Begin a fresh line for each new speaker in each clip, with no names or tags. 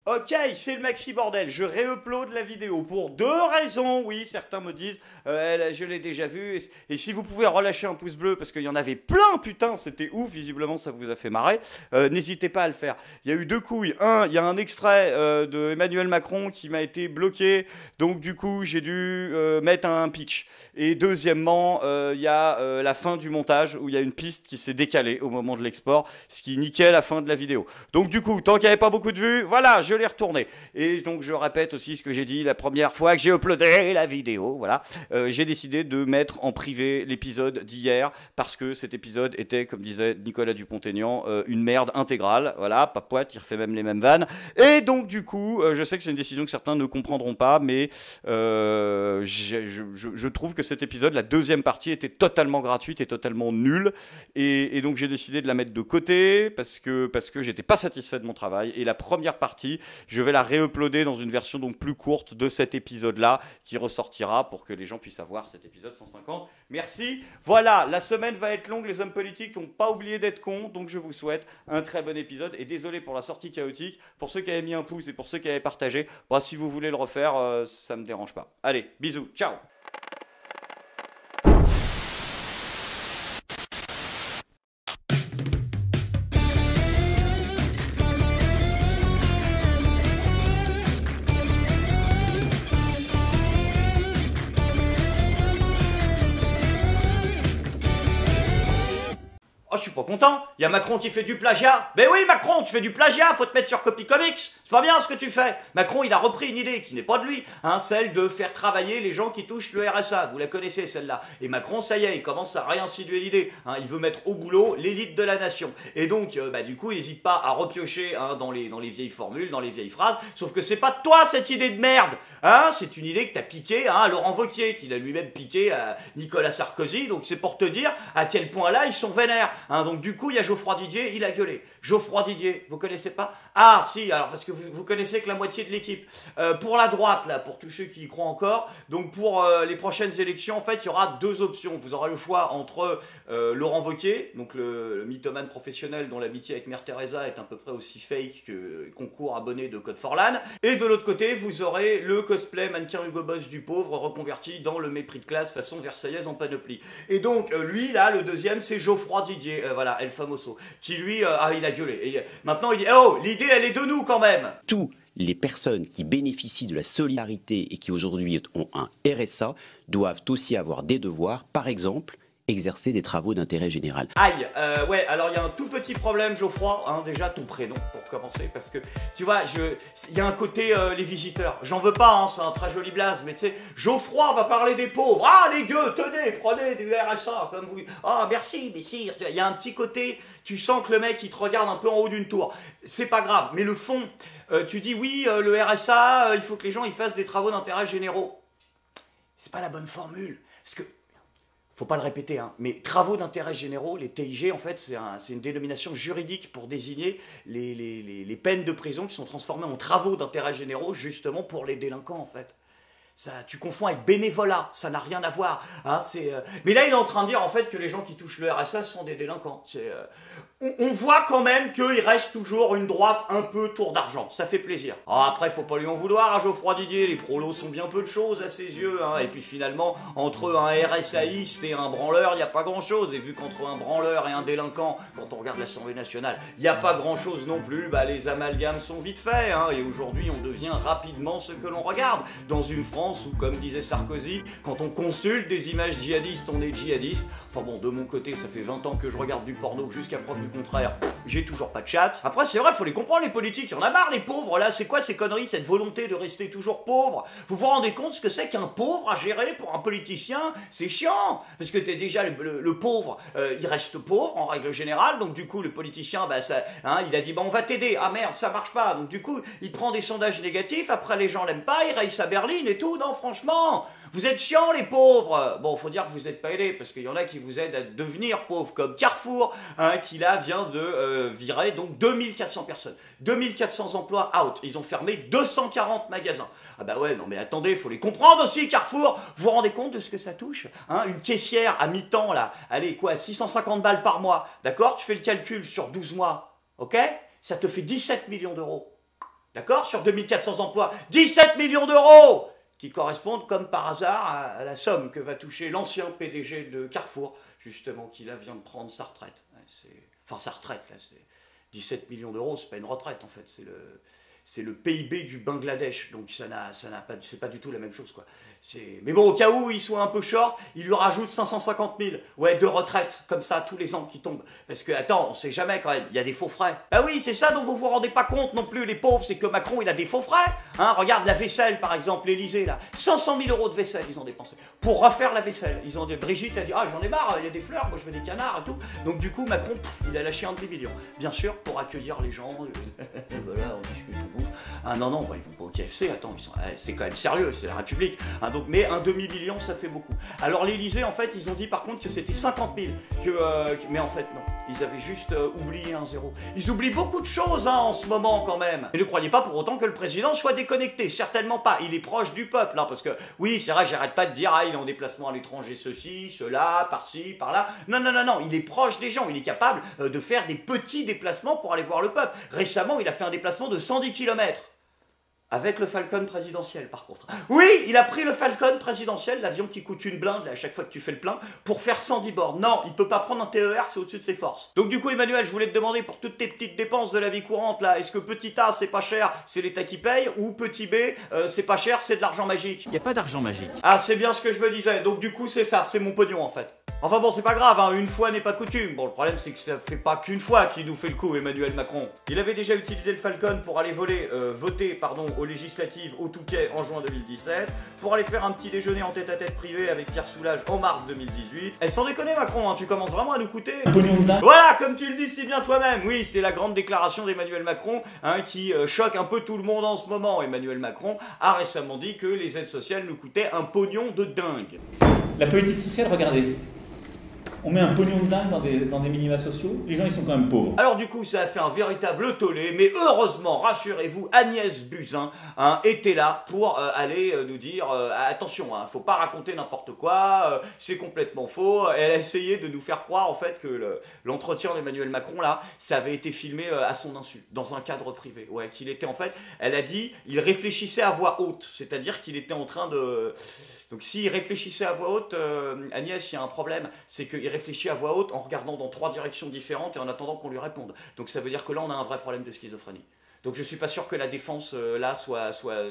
Ok, c'est le maxi bordel, je réupload la vidéo pour deux raisons, oui, certains me disent, je l'ai déjà vu, et si vous pouvez relâcher un pouce bleu, parce qu'il y en avait plein, putain, c'était ouf, visiblement ça vous a fait marrer, n'hésitez pas à le faire. Il y a eu deux couilles, il y a un extrait de Emmanuel Macron qui m'a été bloqué, donc du coup j'ai dû mettre un pitch, et deuxièmement, il y a la fin du montage, où il y a une piste qui s'est décalée au moment de l'export, ce qui niquait la fin de la vidéo. Donc du coup, tant qu'il n'y avait pas beaucoup de vues, voilà, je l'ai retourné. Et donc je répète aussi ce que j'ai dit la première fois que j'ai uploadé la vidéo, voilà. J'ai décidé de mettre en privé l'épisode d'hier, parce que cet épisode était, comme disait Nicolas Dupont-Aignan, une merde intégrale, voilà, Papouette, il refait même les mêmes vannes. Et donc du coup, je sais que c'est une décision que certains ne comprendront pas, mais je trouve que cet épisode, la deuxième partie, était totalement gratuite et totalement nulle. Et donc j'ai décidé de la mettre de côté, parce que j'étais pas satisfait de mon travail. Et la première partie, je vais la réuploader dans une version donc plus courte de cet épisode-là, qui ressortira pour que les gens puissent avoir cet épisode 150. Merci. Voilà, la semaine va être longue, les hommes politiques n'ont pas oublié d'être cons, donc je vous souhaite un très bon épisode. Et désolé pour la sortie chaotique, pour ceux qui avaient mis un pouce et pour ceux qui avaient partagé, bah, si vous voulez le refaire, ça me dérange pas. Allez, bisous, ciao. Oh, je suis pas content. Il y a Macron qui fait du plagiat. Ben oui, Macron, tu fais du plagiat, faut te mettre sur Copy Comics. C'est pas bien ce que tu fais. Macron, il a repris une idée qui n'est pas de lui, hein, celle de faire travailler les gens qui touchent le RSA. Vous la connaissez celle-là. Et Macron, ça y est, il commence à réinsinuer l'idée. Hein, il veut mettre au boulot l'élite de la nation. Et donc, du coup, il n'hésite pas à repiocher dans les vieilles formules, dans les vieilles phrases. Sauf que c'est pas de toi cette idée de merde. Hein, c'est une idée que t'as piquée à Laurent Wauquiez, qu'il a lui-même piqué à Nicolas Sarkozy. Donc c'est pour te dire à quel point là ils sont vénères. Hein, donc du coup, il y a Geoffroy Didier, il a gueulé. Geoffroy Didier, vous connaissez pas? Ah si, alors parce que vous connaissez que la moitié de l'équipe. Pour la droite, là, pour tous ceux qui y croient encore, donc pour les prochaines élections, en fait, il y aura deux options. Vous aurez le choix entre Laurent Wauquiez, donc le mythomane professionnel dont l'amitié avec Mère Teresa est à peu près aussi fake que concours abonné de Code for LAN. Et de l'autre côté, vous aurez le cosplay mannequin Hugo Boss du pauvre reconverti dans le mépris de classe façon versaillaise en panoplie. Et donc, lui, là, le deuxième, c'est Geoffroy Didier, voilà, El Famoso, qui lui, il a gueulé. Et maintenant, il dit, oh, l'idée, elle est de nous quand même.
Tous les personnes qui bénéficient de la solidarité et qui aujourd'hui ont un RSA doivent aussi avoir des devoirs, par exemple, exercer des travaux d'intérêt général.
Aïe, ouais, alors il y a un tout petit problème, Geoffroy, hein, déjà ton prénom pour commencer, parce que tu vois, il y a un côté les visiteurs, j'en veux pas, hein, c'est un très joli blaze, mais tu sais, Geoffroy va parler des pauvres, ah les gueux, tenez, prenez du RSA, comme vous, ah merci, messire, il y a un petit côté, tu sens que le mec il te regarde un peu en haut d'une tour, c'est pas grave, mais le fond, tu dis oui, le RSA, il faut que les gens ils fassent des travaux d'intérêt généraux, c'est pas la bonne formule, parce que faut pas le répéter, hein, mais travaux d'intérêt généraux, les TIG, en fait, c'est une dénomination juridique pour désigner les peines de prison qui sont transformées en travaux d'intérêt généraux, justement pour les délinquants, en fait. Ça, tu confonds avec bénévolat, ça n'a rien à voir. Hein, mais là, il est en train de dire, en fait, que les gens qui touchent le RSA sont des délinquants. On voit quand même qu'il reste toujours une droite un peu tour d'argent. Ça fait plaisir. Ah, après, faut pas lui en vouloir à Geoffroy Didier. Les prolos sont bien peu de choses à ses yeux. Hein. Et puis finalement, entre un RSAiste et un branleur, il n'y a pas grand-chose. Et vu qu'entre un branleur et un délinquant, quand on regarde l'Assemblée nationale, il n'y a pas grand-chose non plus, les amalgames sont vite faits. Hein. Et aujourd'hui, on devient rapidement ce que l'on regarde. Dans une France où, comme disait Sarkozy, quand on consulte des images djihadistes, on est djihadiste. Enfin bon, de mon côté, ça fait 20 ans que je regarde du porno jusqu'à preuve du contraire. J'ai toujours pas de chat. Après, c'est vrai, faut les comprendre, les politiques. Il y en a marre, les pauvres, là. C'est quoi ces conneries, cette volonté de rester toujours pauvre? Vous vous rendez compte ce que c'est qu'un pauvre à gérer pour un politicien? C'est chiant. Parce que t'es déjà le pauvre, il reste pauvre en règle générale. Donc du coup, le politicien, il a dit, on va t'aider. Ah merde, ça marche pas. Donc du coup, il prend des sondages négatifs. Après, les gens l'aiment pas, il raye sa berline et tout. Non, franchement, vous êtes chiants, les pauvres. Bon, faut dire que vous n'êtes pas aidés, parce qu'il y en a qui vous aident à devenir pauvres, comme Carrefour, hein, qui là vient de virer donc 2400 personnes. 2400 emplois out. Ils ont fermé 240 magasins. Ah bah ouais, non mais attendez, faut les comprendre aussi, Carrefour. Vous vous rendez compte de ce que ça touche, hein? Une caissière à mi-temps, là, allez, quoi, 650 balles par mois. D'accord? Tu fais le calcul sur 12 mois, ok? Ça te fait 17 millions d'euros. D'accord? Sur 2400 emplois, 17 millions d'euros qui correspondent comme par hasard à la somme que va toucher l'ancien PDG de Carrefour, justement, qui là vient de prendre sa retraite. Enfin, sa retraite, là, c'est 17 millions d'euros, c'est pas une retraite, en fait, c'est le PIB du Bangladesh, donc ça n'a pas, c'est pas du tout la même chose, quoi. Mais bon, au cas où il soit un peu short, il lui rajoute 550 000, ouais, de retraite, comme ça, tous les ans qui tombent. Parce que, attends, on sait jamais quand même, il y a des faux frais. Ah oui, c'est ça dont vous vous rendez pas compte non plus, les pauvres, c'est que Macron, il a des faux frais. Hein, regarde la vaisselle, par exemple, l'Elysée, là. 500 000 euros de vaisselle, ils ont dépensé. Pour refaire la vaisselle. Brigitte a dit, ah, j'en ai marre, il y a des fleurs, moi je veux des canards et tout. Donc du coup, Macron, il a lâché un demi-million. Bien sûr, pour accueillir les gens, voilà, on discute, on bouffe. Ah non, non, bah, ils vont pas au KFC, attends, c'est quand même sérieux, c'est la République. Hein, donc, mais un demi-million, ça fait beaucoup. Alors l'Elysée, en fait, ils ont dit par contre que c'était 50 000. Mais en fait, non. Ils avaient juste oublié un zéro. Ils oublient beaucoup de choses hein, en ce moment quand même. Et ne croyez pas pour autant que le président soit déconnecté. Certainement pas. Il est proche du peuple. Hein, parce que oui, c'est vrai, j'arrête pas de dire, ah, il est en déplacement à l'étranger, ceci, cela, par-ci, par-là. Non, non, non, non. Il est proche des gens. Il est capable de faire des petits déplacements pour aller voir le peuple. Récemment, il a fait un déplacement de 110 km. Avec le Falcon présidentiel, par contre. Oui, il a pris le Falcon présidentiel, l'avion qui coûte une blinde à chaque fois que tu fais le plein, pour faire 110 bornes. Non, il peut pas prendre un TER, c'est au-dessus de ses forces. Donc du coup, Emmanuel, je voulais te demander pour toutes tes petites dépenses de la vie courante, là, est-ce que petit A, c'est pas cher, c'est l'État qui paye, ou petit B, c'est pas cher, c'est de l'argent magique?
Il n'y a pas d'argent magique.
Ah, c'est bien ce que je me disais. Donc du coup, c'est ça, c'est mon pognon, en fait. Enfin bon, c'est pas grave, hein, une fois n'est pas coutume. Bon, le problème, c'est que ça fait pas qu'une fois qu'il nous fait le coup, Emmanuel Macron. Il avait déjà utilisé le Falcon pour aller voter aux législatives au Touquet en juin 2017, pour aller faire un petit déjeuner en tête-à-tête privé avec Pierre Soulages en mars 2018. Elle sans déconner, Macron, hein, tu commences vraiment à nous coûter. Voilà, comme tu le dis si bien toi-même. Oui, c'est la grande déclaration d'Emmanuel Macron, hein, qui choque un peu tout le monde en ce moment. Emmanuel Macron a récemment dit que les aides sociales nous coûtaient un pognon de dingue.
La politique sociale, regardez. On met un pognon de dingue dans des minima sociaux, les gens ils sont quand même pauvres.
Alors du coup ça a fait un véritable tollé, mais heureusement, rassurez-vous, Agnès Buzyn était là pour aller nous dire attention, faut pas raconter n'importe quoi, c'est complètement faux. Elle a essayé de nous faire croire en fait que l'entretien d'Emmanuel Macron là, ça avait été filmé à son insu, dans un cadre privé. Ouais, qu'il était en fait, elle a dit, il réfléchissait à voix haute, c'est-à-dire qu'il était en train de... Donc s'il réfléchissait à voix haute, Agnès, il y a un problème, c'est qu'il réfléchit à voix haute en regardant dans 3 directions différentes et en attendant qu'on lui réponde. Donc ça veut dire que là, on a un vrai problème de schizophrénie. Donc je suis pas sûr que la défense, là,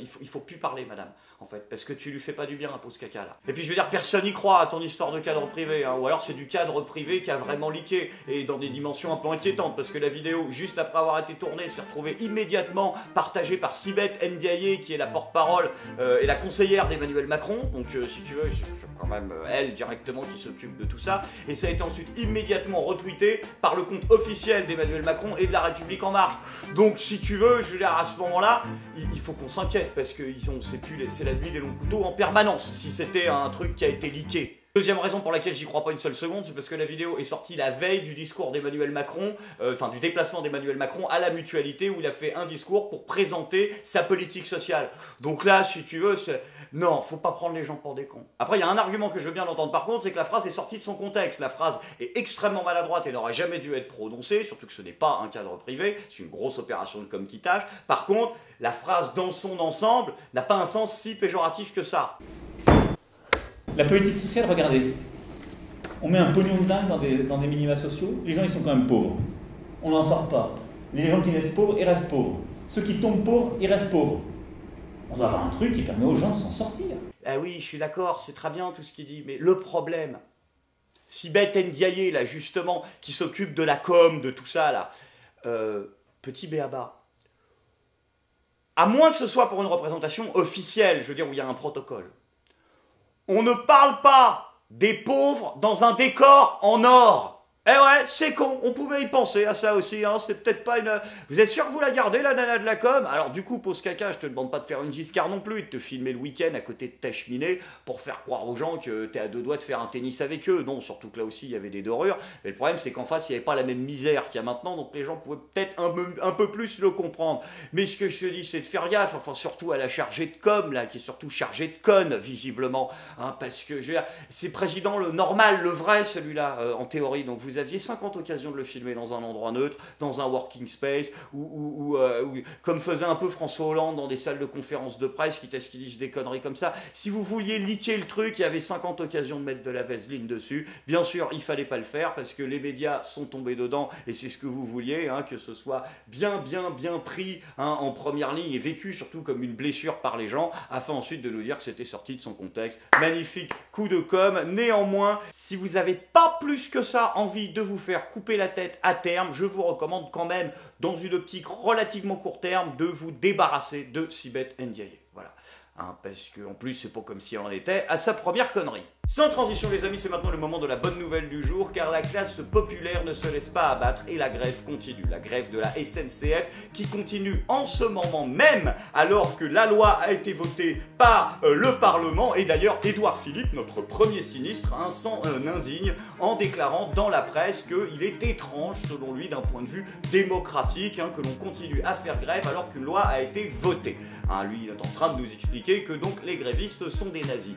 il faut plus parler, madame, en fait, parce que tu lui fais pas du bien, un pause caca, là. Et puis je veux dire, personne n'y croit à ton histoire de cadre privé, hein, ou alors c'est du cadre privé qui a vraiment leaké, et dans des dimensions un peu inquiétantes, parce que la vidéo, juste après avoir été tournée, s'est retrouvée immédiatement partagée par Sibeth Ndiaye, qui est la porte-parole et la conseillère d'Emmanuel Macron, donc si tu veux, c'est quand même elle directement qui s'occupe de tout ça, et ça a été ensuite immédiatement retweeté par le compte officiel d'Emmanuel Macron et de La République En Marche. Donc si tu veux, je veux dire, à ce moment-là, il faut qu'on s'inquiète, parce que c'est la nuit des longs couteaux en permanence, si c'était un truc qui a été leaké. Deuxième raison pour laquelle j'y crois pas une seule seconde, c'est parce que la vidéo est sortie la veille du discours d'Emmanuel Macron, du déplacement d'Emmanuel Macron à la Mutualité, où il a fait un discours pour présenter sa politique sociale. Donc là, si tu veux, non, faut pas prendre les gens pour des cons. Après, il y a un argument que je veux bien entendre par contre, c'est que la phrase est sortie de son contexte. La phrase est extrêmement maladroite et n'aurait jamais dû être prononcée, surtout que ce n'est pas un cadre privé, c'est une grosse opération de com qui tâche. Par contre, la phrase dans son ensemble n'a pas un sens si péjoratif que ça.
La politique sociale, regardez. On met un pognon de dingue dans des minima sociaux, les gens ils sont quand même pauvres. On n'en sort pas. Les gens qui restent pauvres, ils restent pauvres. Ceux qui tombent pauvres, ils restent pauvres. On doit avoir un truc qui permet aux gens de s'en sortir.
Ah oui, je suis d'accord, c'est très bien tout ce qu'il dit, mais le problème, Sibeth Ndiaye, là, justement, qui s'occupe de la com, de tout ça, là, petit béaba, à moins que ce soit pour une représentation officielle, je veux dire, où il y a un protocole, on ne parle pas des pauvres dans un décor en or. Eh ouais, c'est con, on pouvait y penser à ça aussi, hein, c'est peut-être pas une... Vous êtes sûr que vous la gardez, la nana de la com? Alors du coup, pause caca, je te demande pas de faire une Giscard non plus, de te filmer le week-end à côté de ta cheminée pour faire croire aux gens que t'es à 2 doigts de faire un tennis avec eux. Non, surtout que là aussi, il y avait des dorures. Mais le problème, c'est qu'en face, il n'y avait pas la même misère qu'il y a maintenant, donc les gens pouvaient peut-être un peu plus le comprendre. Mais ce que je te dis, c'est de faire gaffe, enfin surtout à la chargée de com, là, qui est surtout chargée de conne, visiblement. Hein, parce que, je veux dire, c'est président le normal, le vrai, celui-là, en théorie, donc vous vous aviez 50 occasions de le filmer dans un endroit neutre, dans un working space, ou comme faisait un peu François Hollande dans des salles de conférences de presse, quitte à ce qu'il dise des conneries comme ça. Si vous vouliez leaker le truc, il y avait 50 occasions de mettre de la vaseline dessus. Bien sûr, il fallait pas le faire parce que les médias sont tombés dedans et c'est ce que vous vouliez, hein, que ce soit bien pris, hein, en première ligne et vécu surtout comme une blessure par les gens, afin ensuite de nous dire que c'était sorti de son contexte. Magnifique coup de com'. Néanmoins, si vous n'avez pas plus que ça envie de vous faire couper la tête à terme, je vous recommande quand même, dans une optique relativement court terme, de vous débarrasser de Sibeth Ndiaye. Voilà. Hein, parce qu'en plus, c'est pas comme si elle en était à sa première connerie. Sans transition les amis, c'est maintenant le moment de la bonne nouvelle du jour, car la classe populaire ne se laisse pas abattre et la grève continue. La grève de la SNCF qui continue en ce moment même, alors que la loi a été votée par le Parlement, et d'ailleurs Édouard Philippe, notre premier sinistre, hein, s'en indigne en déclarant dans la presse qu'il est étrange, selon lui, d'un point de vue démocratique, hein, que l'on continue à faire grève alors qu'une loi a été votée. Hein, lui, il est en train de nous expliquer que donc les grévistes sont des nazis.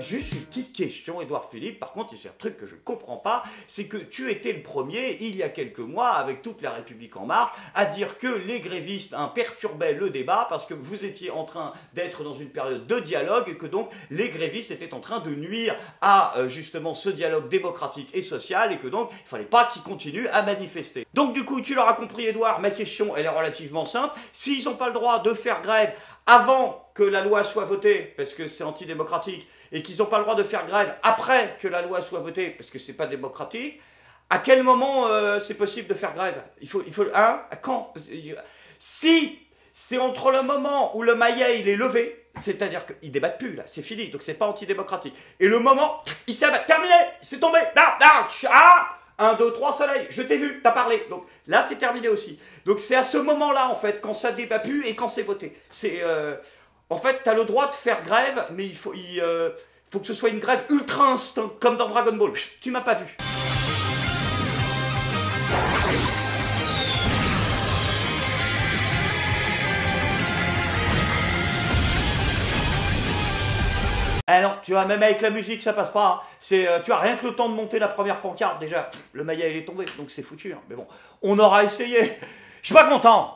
Juste une petite question, Édouard Philippe, par contre, c'est un truc que je ne comprends pas, c'est que tu étais le premier, il y a quelques mois, avec toute la République en marche, à dire que les grévistes perturbaient le débat parce que vous étiez en train d'être dans une période de dialogue et que donc les grévistes étaient en train de nuire à justement ce dialogue démocratique et social et que donc il ne fallait pas qu'ils continuent à manifester. Donc du coup, tu l'auras compris Édouard, ma question elle est relativement simple, s'ils n'ont pas le droit de faire grève avant que la loi soit votée, parce que c'est antidémocratique, et qu'ils n'ont pas le droit de faire grève après que la loi soit votée, parce que c'est pas démocratique, à quel moment c'est possible de faire grève? Il faut hein, à quand? Si c'est entre le moment où le maillet il est levé, c'est-à-dire qu'ils débattent plus là, c'est fini, donc c'est pas antidémocratique, et le moment, il s'est terminé, il s'est tombé, 1, 2, 3 soleil, je t'ai vu, t'as parlé. Donc là, c'est terminé aussi. Donc c'est à ce moment-là, en fait, quand ça débat plus et quand c'est voté. C'est, en fait, t'as le droit de faire grève, mais il faut que ce soit une grève ultra instinct, comme dans Dragon Ball. Tu m'as pas vu. Ah non, tu vois, même avec la musique, ça passe pas. Hein. C'est, tu as rien que le temps de monter la première pancarte, déjà, le maillet, il est tombé, donc c'est foutu. Hein. Mais bon, on aura essayé. Je suis pas content.